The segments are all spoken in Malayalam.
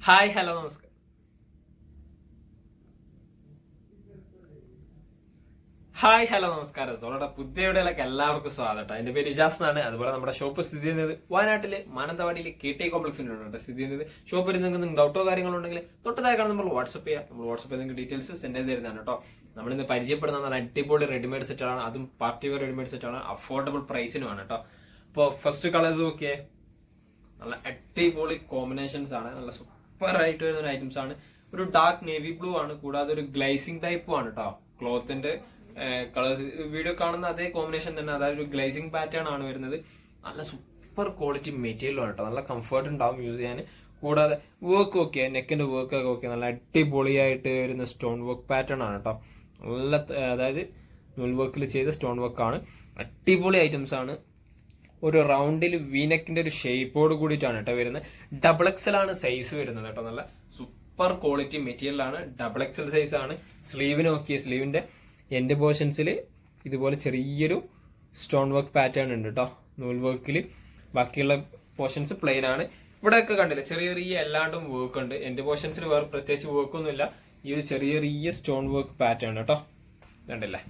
ഹായ് ഹലോ നമസ്കാരം. നമ്മുടെ പുതിയ വീഡിയോയിലേക്ക് എല്ലാവർക്കും സ്വാഗതം. എന്റെ പേര് ഇജാസ് എന്നാണ്. അതുപോലെ നമ്മുടെ ഷോപ്പ് സ്ഥിതി ചെയ്യുന്നത് വയനാട്ടിലെ മാനന്തവാടിയിലെ KT കോംപ്ലക്സിലാണ് സ്ഥിതി ചെയ്യുന്നത്. ഷോപ്പിൽ നിങ്ങൾക്ക് ഡൗട്ടോ കാര്യങ്ങളുണ്ടെങ്കിൽ തൊട്ടതായി കാണുന്ന നമ്മൾ വാട്സ്ആപ്പ് ചെയ്യാം. നമ്മൾ വാട്സ്ആപ്പ് ചെയ്ത് നിങ്ങൾക്ക് ഡീറ്റെയിൽസ് സെൻഡ് ചെയ്ത് തരുന്നതാണ് കേട്ടോ. നമ്മളിന്ന് പരിചയപ്പെടുന്ന അടിപൊളി റെഡിമെയ്ഡ് സെറ്റാണ്. അതും പാർട്ടി വെയർ റെഡിമെയ്ഡ് സെറ്റാണ്. അഫോർഡബിൾ പ്രൈസിനുമാണ് കേട്ടോ. അപ്പോൾ ഫസ്റ്റ് കളേഴ്സ് നോക്കിയേ, നല്ല അടിപൊളി കോമ്പിനേഷൻസ് ആണ്. നല്ല സൂപ്പർ ആയിട്ട് വരുന്ന ഐറ്റംസ് ആണ്. ഒരു ഡാർക്ക് നേവി ബ്ലൂ ആണ്, കൂടാതെ ഒരു ഗ്ലേസിംഗ് ടൈപ്പും ആണ് കേട്ടോ. ക്ലോത്തിന്റെ കളേഴ്സ് വീഡിയോ കാണുന്ന അതേ കോമ്പിനേഷൻ തന്നെ, അതായത് ഒരു ഗ്ലേസിംഗ് പാറ്റേൺ ആണ് വരുന്നത്. നല്ല സൂപ്പർ ക്വാളിറ്റി മെറ്റീരിയൽ ആണ് കേട്ടോ. നല്ല കംഫർട്ട് ഉണ്ടാവും യൂസ് ചെയ്യാൻ. കൂടാതെ വർക്ക് ഓക്കെ, നെക്കിന്റെ വർക്ക് ഒക്കെ ഓക്കെ, നല്ല അടിപൊളിയായിട്ട് വരുന്ന സ്റ്റോൺ വർക്ക് പാറ്റേൺ ആണ് കേട്ടോ. നല്ല അതായത് നൂൽ വർക്കിൽ ചെയ്ത സ്റ്റോൺ വർക്ക് ആണ്. അടിപൊളി ഐറ്റംസ് ആണ്. ഒരു റൗണ്ടിൽ വീനെക്കിന്റെ ഒരു ഷേപ്പോട് കൂടിയിട്ടാണ് കേട്ടോ വരുന്നത്. ഡബിൾ എക്സൽ ആണ് സൈസ് വരുന്നത് കേട്ടോ. നല്ല സൂപ്പർ ക്വാളിറ്റി മെറ്റീരിയൽ ആണ്. ഡബിൾ എക്സൽ സൈസ് ആണ്. സ്ലീവിന് നോക്കിയ സ്ലീവിന്റെ എൻഡ് പോർഷൻസിൽ ഇതുപോലെ ചെറിയൊരു സ്റ്റോൺ വർക്ക് പാറ്റേൺ ഉണ്ട് കേട്ടോ നൂൽ വർക്കിൽ. ബാക്കിയുള്ള പോർഷൻസ് പ്ലെയിൻ ആണ്. ഇവിടെയൊക്കെ കണ്ടില്ല, ചെറിയ ചെറിയ എല്ലാണ്ടും വർക്ക് ഉണ്ട്. എൻഡ് പോർഷൻസിൽ വേറെ പ്രത്യേകിച്ച് വർക്കൊന്നുമില്ല. ഈ ഒരു ചെറിയ ചെറിയ സ്റ്റോൺ വർക്ക് പാറ്റേൺ കേട്ടോ. കണ്ടില്ലേ,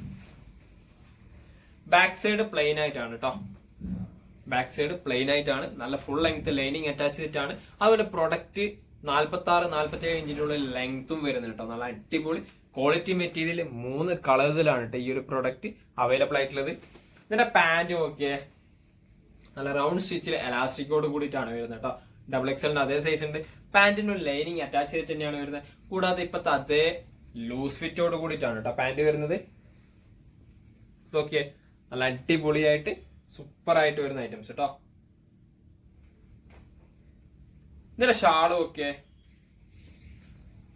ബാക്ക് സൈഡ് പ്ലെയിൻ ആയിട്ടാണ് കേട്ടോ. ബാക്ക് സൈഡ് പ്ലെയിൻ ആയിട്ടാണ്. നല്ല ഫുൾ ലെങ്ത് ലൈനിങ് അറ്റാച്ച് ചെയ്തിട്ടാണ്. അതുപോലെ പ്രൊഡക്റ്റ് 46-47 ഇഞ്ചിന്റെ ഉള്ളിൽ ലെങ്ത്തും വരുന്നത് കേട്ടോ. നല്ല അടിപൊളി ക്വാളിറ്റി മെറ്റീരിയൽ 3 കളേഴ്സിലാണ് കേട്ടോ ഈ ഒരു പ്രൊഡക്റ്റ് അവൈലബിൾ ആയിട്ടുള്ളത്. ഇതിന്റെ പാന്റ് നോക്കിയേ, നല്ല റൗണ്ട് സ്റ്റിച്ചിൽ എലാസ്റ്റിക്കോട് കൂടിയിട്ടാണ് വരുന്നത് കേട്ടോ. ഡബിൾ എക്സലിന്റെ അതേ സൈസ് ഉണ്ട്. പാന്റിന് ഒരു ലൈനിങ് അറ്റാച്ച് ചെയ്തിട്ട് തന്നെയാണ് വരുന്നത്. കൂടാതെ ഇപ്പത്തെ അതേ ലൂസ് ഫിറ്റോട് കൂടിയിട്ടാണ് കേട്ടോ പാന്റ് വരുന്നത്. നോക്കിയേ, നല്ല അടിപൊളിയായിട്ട് സൂപ്പർ ആയിട്ട് വരുന്ന ഐറ്റംസ് കേട്ടോ. ഇതിന്റെ ഷാള് നോക്കിയേ,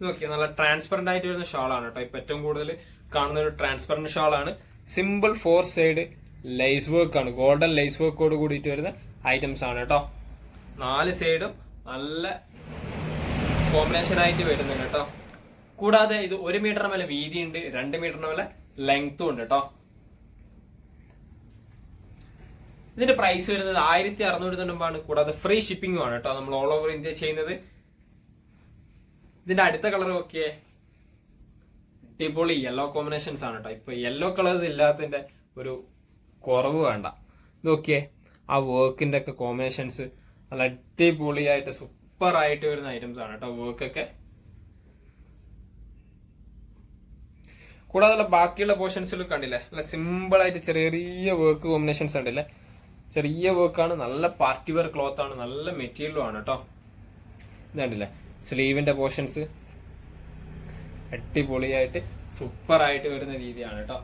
നോക്കിയേ, നല്ല ട്രാൻസ്പെറന്റ് ആയിട്ട് വരുന്ന ഷാളാണ് കേട്ടോ. ഇപ്പൊ ഏറ്റവും കൂടുതൽ കാണുന്ന ഒരു ട്രാൻസ്പെറന്റ് ഷാളാണ്. സിമ്പിൾ 4 സൈഡ് ലേസ് വർക്ക് ആണ്. ഗോൾഡൻ ലേസ് വർക്കോട് കൂടിയിട്ട് വരുന്ന ഐറ്റംസ് ആണ് കേട്ടോ. 4 സൈഡും നല്ല കോമ്പിനേഷൻ ആയിട്ട് വരുന്നുണ്ട് കേട്ടോ. കൂടാതെ ഇത് 1 മീറ്ററിന് മേലെ വീതി ഉണ്ട്, 2 മീറ്ററിന് മേലെ ലെങ്ത്തും ഉണ്ട് കേട്ടോ. ഇതിന്റെ പ്രൈസ് വരുന്നത് 1690 കൂടാതെ ഫ്രീ ഷിപ്പിംഗും ആണ് കേട്ടോ. നമ്മൾ ഓൾ ഓവർ ഇന്ത്യ ചെയ്യുന്നത്. ഇതിന്റെ അടുത്ത കളർ നോക്കിയേ, അടിപൊളി യെല്ലോ കോമ്പിനേഷൻസ് ആണ് കേട്ടോ. ഇപ്പൊ യെല്ലോ കളേഴ്സ് ഇല്ലാത്തതിന്റെ ഒരു കുറവ് വേണ്ട. ഇത് നോക്കിയേ, ആ വർക്കിന്റെ ഒക്കെ കോമ്പിനേഷൻസ് നല്ല അടിപൊളിയായിട്ട് സൂപ്പർ ആയിട്ട് വരുന്ന ഐറ്റംസ് ആണ് കേട്ടോ. വർക്കൊക്കെ കൂടാതെ ബാക്കിയുള്ള പോർഷൻസിൽ കണ്ടില്ലേ, നല്ല സിമ്പിൾ ആയിട്ട് ചെറിയ ചെറിയ വർക്ക് കോമ്പിനേഷൻസ് ഉണ്ടല്ലേ. ചെറിയ വർക്കാണ്. നല്ല പാർട്ടി വെയർ ക്ലോത്ത് ആണ്. നല്ല മെറ്റീരിയലും ആണ് കേട്ടോ. ഇത് കണ്ടില്ലേ, സ്ലീവിന്റെ പോർഷൻസ് അടിപൊളിയായിട്ട് സൂപ്പർ ആയിട്ട് വരുന്ന രീതിയാണ് കേട്ടോ.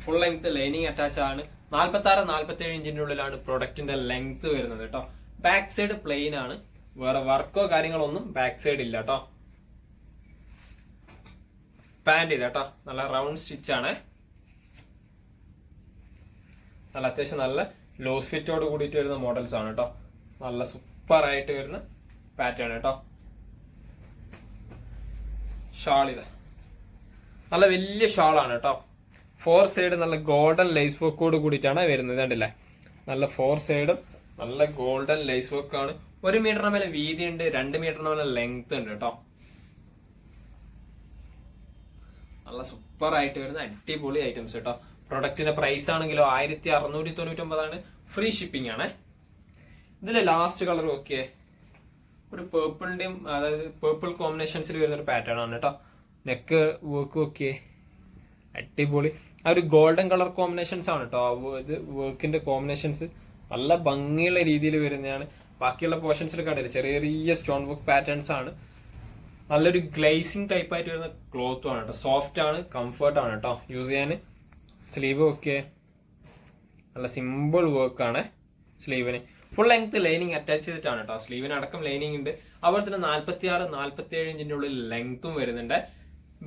ഫുൾ ലെങ്ത് ലൈനിങ് അറ്റാച്ച് ആണ്. 46-47 ഇഞ്ചിന്റെ ഉള്ളിലാണ് പ്രൊഡക്റ്റിന്റെ ലെങ്ത് വരുന്നത് കേട്ടോ. ബാക്ക് സൈഡ് പ്ലെയിൻ ആണ്. വേറെ വർക്കോ കാര്യങ്ങളൊന്നും ബാക്ക് സൈഡ് ഇല്ല കേട്ടോ. പാന്റ് ചെയ്ത കേട്ടോ, നല്ല റൗണ്ട് സ്റ്റിച്ച് ആണ്. നല്ല അത്യാവശ്യം നല്ല ലോസ് ഫിറ്റോട് കൂടിയിട്ട് വരുന്ന മോഡൽസ് ആണ് കേട്ടോ. നല്ല സൂപ്പർ ആയിട്ട് വരുന്ന പാറ്റേൺ കേട്ടോ. ഷാൾ ഇത് നല്ല വലിയ ഷാളാണ് കേട്ടോ. 4 സൈഡ് നല്ല ഗോൾഡൻ ലേസ് വർക്കോട് കൂടിയിട്ടാണ് വരുന്നത്. കണ്ടില്ലേ, നല്ല 4 സൈഡും നല്ല ഗോൾഡൻ ലേസ് വർക്കാണ്. 1 മീറ്ററിന് മേലെ വീതി ഉണ്ട്, 2 മീറ്ററിന് മേലെ ലെങ്ത് ഉണ്ട് കേട്ടോ. നല്ല സൂപ്പർ ആയിട്ട് വരുന്ന അടിപൊളി ഐറ്റംസ് കേട്ടോ. പ്രൊഡക്റ്റിന്റെ പ്രൈസ് ആണെങ്കിലോ 1699 ആണ്. ഫ്രീ ഷിപ്പിംഗ് ആണ്. ഇതിലെ ലാസ്റ്റ് കളർ നോക്കിയേ, ഒരു പേർപ്പിളിന്റെയും അതായത് പേർപ്പിൾ കോമ്പിനേഷൻസിൽ വരുന്ന ഒരു പാറ്റേൺ ആണ് കേട്ടോ. നെക്ക് വർക്ക് നോക്കിയേ, അടിപൊളി. ആ ഒരു ഗോൾഡൻ കളർ കോമ്പിനേഷൻസ് ആണ് കേട്ടോ. ഇത് വർക്കിന്റെ കോമ്പിനേഷൻസ് നല്ല ഭംഗിയുള്ള രീതിയിൽ വരുന്നതാണ്. ബാക്കിയുള്ള പോർഷൻസിൽ കണ്ടില്ല, ചെറിയ ചെറിയ സ്റ്റോൺ വർക്ക് പാറ്റേൺസ് ആണ്. നല്ലൊരു ഗ്ലേസിംഗ് ടൈപ്പ് ആയിട്ട് വരുന്ന ക്ലോത്തും ആണ് കേട്ടോ. സോഫ്റ്റ് ആണ്, കംഫർട്ട് ആണ് കേട്ടോ യൂസ് ചെയ്യാൻ. സ്ലീവ് ഒക്കെ നല്ല സിമ്പിൾ വർക്കാണ്. സ്ലീവിന് ഫുൾ ലെങ്ത് ലൈനിങ് അറ്റാച്ച് ചെയ്തിട്ടാണ് കേട്ടോ. സ്ലീവിന് അടക്കം ലൈനിങ് ഉണ്ട്. അതുപോലെ തന്നെ 46-47 ഇഞ്ചിന്റെ ഉള്ളിൽ ലെങ്ത്തും വരുന്നുണ്ട്.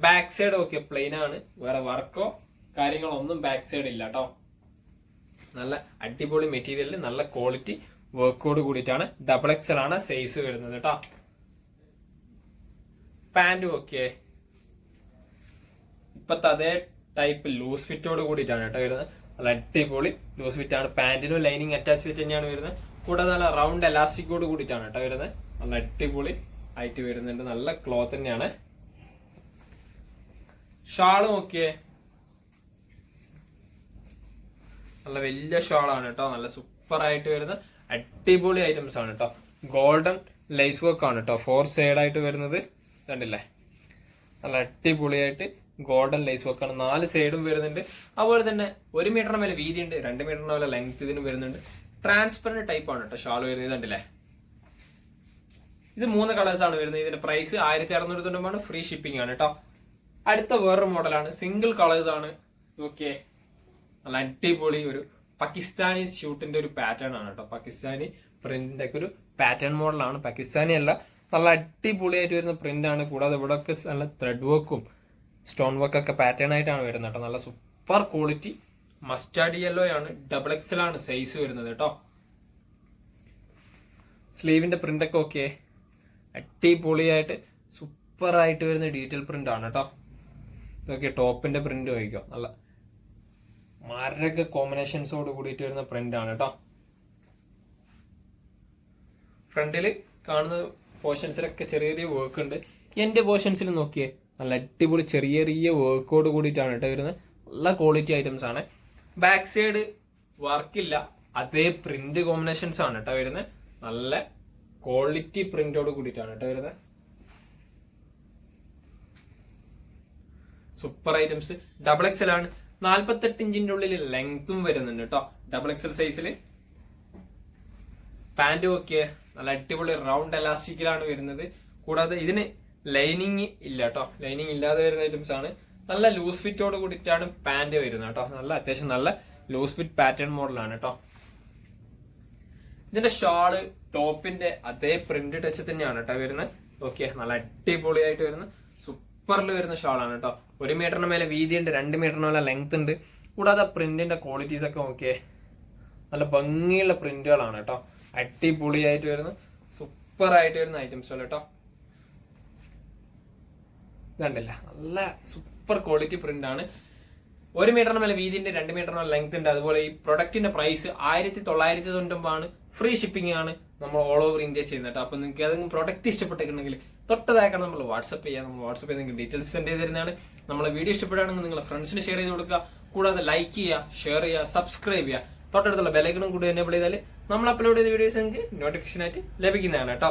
ബാക്ക് സൈഡ് ഒക്കെ പ്ലെയിൻ ആണ്. വേറെ വർക്കോ കാര്യങ്ങളൊന്നും ബാക്ക് സൈഡ് ഇല്ല കേട്ടോ. നല്ല അടിപൊളി മെറ്റീരിയലിൽ നല്ല ക്വാളിറ്റി വർക്കോട് കൂടിയിട്ടാണ്. ഡബിൾ എക്സൽ ആണ് സൈസ് വരുന്നത് കേട്ടോ. പാന്റ് ഒക്കെ ഇപ്പത്തെ അതേ ടൈപ്പ് ലൂസ് ഫിറ്റോട് കൂടിയിട്ടാണ് കേട്ടോ വരുന്നത്. നല്ല അടിപൊളി ലൂസ് ഫിറ്റ് ആണ്. പാന്റിനും ലൈനിങ് അറ്റാച്ച് ചെയ്തിട്ട് തന്നെയാണ് വരുന്നത്. കൂടാതെ നല്ല റൗണ്ട് എലാസ്റ്റിക്കോട് കൂടിയിട്ടാണ് കേട്ടോ വരുന്നത്. നല്ല അടിപൊളി ആയിട്ട് വരുന്നുണ്ട്. നല്ല ക്ലോത്ത് തന്നെയാണ്. ഷാള് നോക്കിയേ, നല്ല വലിയ ഷാളാണ് കേട്ടോ. നല്ല സൂപ്പർ ആയിട്ട് വരുന്ന അടിപൊളി ഐറ്റംസ് ആണ് കേട്ടോ. ഗോൾഡൻ ലേസ് വർക്ക് ആണ് കേട്ടോ. 4 സൈഡ് ആയിട്ട് വരുന്നത് കണ്ടില്ലേ, നല്ല അടിപൊളിയായിട്ട് ഗോൾഡൻ ലേസ് വർക്ക് ആണ്. 4 സൈഡും വരുന്നുണ്ട്. അതുപോലെ തന്നെ 1 മീറ്ററിന് മേലെ വീതി ഉണ്ട്, 2 മീറ്ററിന് മേലെ ലെങ്ത് ഇതിന് വരുന്നുണ്ട്. ട്രാൻസ്പെറന്റ് ടൈപ്പ് ആണ് കേട്ടോ ഷാൾ വരുന്നത് കണ്ടില്ലേ. ഇത് 3 കളേഴ്സ് ആണ് വരുന്നത്. ഇതിന്റെ പ്രൈസ് 1690 ഫ്രീ ഷിപ്പിംഗ് ആണ് കേട്ടോ. അടുത്ത വേറൊരു മോഡലാണ്, സിംഗിൾ കളേഴ്സ് ആണ്. ഓക്കെ, നല്ല അടിപൊളി ഒരു പാകിസ്ഥാനി ഷൂട്ടിന്റെ ഒരു പാറ്റേൺ ആണ് കേട്ടോ. പാകിസ്ഥാനി പ്രിന്റിന്റെ ഒക്കെ ഒരു പാറ്റേൺ മോഡലാണ്. പാകിസ്ഥാനി അല്ല, നല്ല അടിപൊളിയായിട്ട് വരുന്ന പ്രിന്റ് ആണ്. കൂടാതെ ഇവിടെ ഒക്കെ നല്ല ത്രെഡ് വർക്കും സ്റ്റോൺ വർക്കൊക്കെ പാറ്റേൺ ആയിട്ടാണ് വരുന്നത് കേട്ടോ. നല്ല സൂപ്പർ ക്വാളിറ്റി മസ്റ്റാർഡ് യെല്ലോ ആണ്. XXL ആണ് സൈസ് വരുന്നത് കേട്ടോ. സ്ലീവിന്റെ പ്രിന്റ് ഒക്കെ ഓക്കെ, അടിപൊളിയായിട്ട് സൂപ്പർ ആയിട്ട് വരുന്ന ഡീറ്റെയിൽ പ്രിന്റ് ആണ് കേട്ടോ. ഇതൊക്കെ ടോപ്പിന്റെ പ്രിന്റ് വഹിക്കും, നല്ല മാരക കോമ്പിനേഷൻസോട് കൂടിയിട്ട് വരുന്ന പ്രിന്റ് ആണ് കേട്ടോ. ഫ്രണ്ടില് കാണുന്ന പോർഷൻസിലൊക്കെ ചെറിയ ചെറിയ വർക്ക് ഉണ്ട്. എന്റെ പോർഷൻസിൽ നോക്കിയേ, നല്ല അടിപൊളി ചെറിയ ചെറിയ വർക്കോട് കൂടിയിട്ടാണ് കേട്ടോ വരുന്നത്. നല്ല ക്വാളിറ്റി ഐറ്റംസ് ആണ്. ബാക്ക് സൈഡ് വർക്കില്ല, അതേ പ്രിന്റ് കോമ്പിനേഷൻസ് ആണ് കേട്ടോ വരുന്നത്. നല്ല ക്വാളിറ്റി പ്രിന്റോട് കൂടിയിട്ടാണ് കേട്ടോ വരുന്നത്. Super items. XXL ആണ്. 48 ഇഞ്ചിന്റെ ഉള്ളിൽ ലെങ്തും വരുന്നുണ്ട് കേട്ടോ. XXL സൈസില് പാന്റ് ഒക്കെ നല്ല അടിപൊളി റൗണ്ട് എലാസ്റ്റിക്കിലാണ് വരുന്നത്. കൂടാതെ ഇതിന് ലൈനിങ് ഇല്ല കേട്ടോ, ലൈനിങ് ഇല്ലാതെ വരുന്ന ഐറ്റംസ് ആണ്. നല്ല ലൂസ് ഫിറ്റോട് കൂടിയിട്ടാണ് പാന്റ് വരുന്നത് കേട്ടോ. നല്ല അത്യാവശ്യം നല്ല ലൂസ് ഫിറ്റ് പാറ്റേൺ മോഡലാണ് കേട്ടോ. ഇതിന്റെ ഷാള് ടോപ്പിന്റെ അതേ പ്രിന്റ് ടച്ച് തന്നെയാണ് കേട്ടോ വരുന്നത്. ഓക്കെ, നല്ല അടിപൊളിയായിട്ട് വരുന്ന സൂപ്പറിൽ വരുന്ന ഷാളാണ് കേട്ടോ. 1 മീറ്ററിന് മേലെ വീതി ഉണ്ട്, 2 മീറ്ററിന് മേലെ ലെങ്ത് ഉണ്ട്. കൂടാതെ പ്രിന്റിന്റെ ക്വാളിറ്റീസ് ഒക്കെ ഓക്കെ, നല്ല ഭംഗിയുള്ള പ്രിന്റുകളാണ് കേട്ടോ. അടിപൊളിയായിട്ട് വരുന്ന സൂപ്പർ ആയിട്ട് വരുന്ന ഐറ്റംസ് കേട്ടോ. ഇതല്ല, നല്ല സൂപ്പർ ക്വാളിറ്റി പ്രിന്റ് ആണ്. 1 മീറ്ററിന് മേലെ വീതി ഉണ്ട്, 2 മീറ്ററിന് മേലെ ലെങ്ത് ഉണ്ട്. അതുപോലെ ഈ പ്രൊഡക്റ്റിന്റെ പ്രൈസ് 1990 ആണ്. ഫ്രീ ഷിപ്പിംഗ് ആണ്. നമ്മൾ ഓൾ ഓവർ ഇന്ത്യ ചെയ്യുന്നത്. അപ്പൊ നിങ്ങൾക്ക് ഏതെങ്കിലും പ്രൊഡക്റ്റ് ഇഷ്ടപ്പെട്ടിട്ടുണ്ടെങ്കിൽ തൊട്ടതായിക്കാണ് നമ്മൾ വാട്സപ്പ് ചെയ്യാം. നമ്മൾ വാട്സപ്പ് ചെയ്ത് നിങ്ങൾക്ക് ഡീറ്റെയിൽസ് സെൻഡ് ചെയ്ത് തരുന്നതാണ്. നമ്മളെ വീഡിയോ ഇഷ്ടപ്പെടുകയാണെങ്കിൽ നിങ്ങളുടെ ഫ്രണ്ട്സിന് ഷെയർ ചെയ്ത് കൊടുക്കുക. കൂടാതെ ലൈക്ക് ചെയ്യുക, ഷെയർ ചെയ്യുക, സബ്സ്ക്രൈബ് ചെയ്യുക. തൊട്ടടുത്തുള്ള ബെലൈക്കണും കൂടി എനേബിൾ ചെയ്താൽ നമ്മൾ അപ്ലോഡ് ചെയ്ത വീഡിയോസ് നിങ്ങൾക്ക് നോട്ടിഫിക്കേഷൻ ആയിട്ട് ലഭിക്കുന്നതാണ് കേട്ടോ.